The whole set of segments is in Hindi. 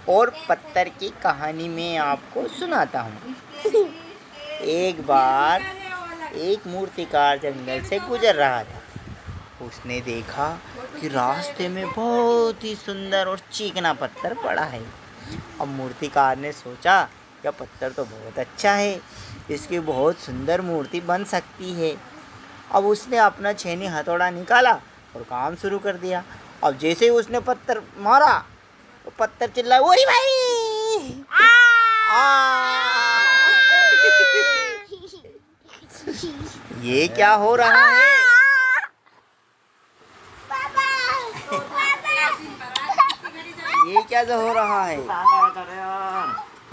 और पत्थर की कहानी मैं आपको सुनाता हूँ। एक बार एक मूर्तिकार जंगल से गुजर रहा था। उसने देखा कि रास्ते में बहुत ही सुंदर और चिकना पत्थर पड़ा है। अब मूर्तिकार ने सोचा, यह पत्थर तो बहुत अच्छा है, इसकी बहुत सुंदर मूर्ति बन सकती है। अब उसने अपना छेनी हथौड़ा निकाला और काम शुरू कर दिया। अब जैसे ही उसने पत्थर मारा तो पत्थर चिल्लाया, ओरी भाई ये क्या हो रहा है? ये क्या हो रहा है?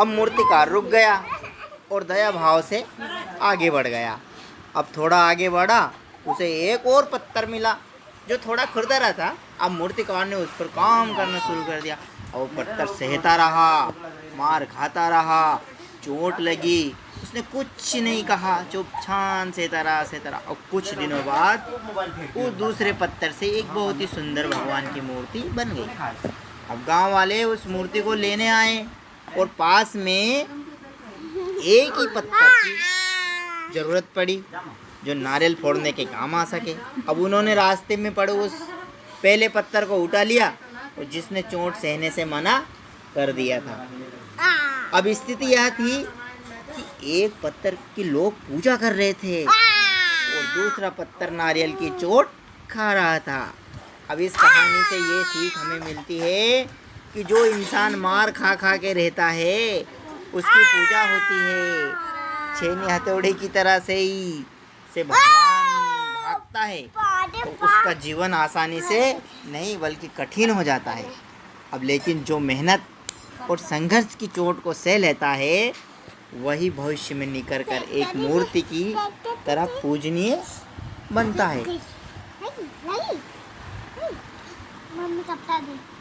अब मूर्तिकार रुक गया और दया भाव से आगे बढ़ गया। अब थोड़ा आगे बढ़ा, उसे एक और पत्थर मिला जो थोड़ा खुरदरा था। अब मूर्तिकार ने उस पर काम करना शुरू कर दिया। और वो पत्थर सहता रहा, मार खाता रहा, चोट लगी, उसने कुछ नहीं कहा, चुपचाप सहता रहा। और कुछ दिनों बाद वो दूसरे पत्थर से एक बहुत ही सुंदर भगवान की मूर्ति बन गई। अब गांव वाले उस मूर्ति को लेने आए और पास में एक ही पत्थर की जरूरत पड़ी जो नारियल फोड़ने के काम आ सके। अब उन्होंने रास्ते में पड़े उस पहले पत्थर को उठा लिया और जिसने चोट सहने से मना कर दिया था। अब स्थिति यह थी कि एक पत्थर की लोग पूजा कर रहे थे और दूसरा पत्थर नारियल की चोट खा रहा था। अब इस कहानी से ये सीख हमें मिलती है कि जो इंसान मार खा खा के रहता है उसकी पूजा होती है। छेनी हथौड़े की तरह से भगवान भागता है तो उसका जीवन आसानी से नहीं बल्कि कठिन हो जाता है। अब लेकिन जो मेहनत और संघर्ष की चोट को सह लेता है वही भविष्य में निकल कर एक मूर्ति की तरह पूजनीय बनता है। मम्मी कपड़ा दे।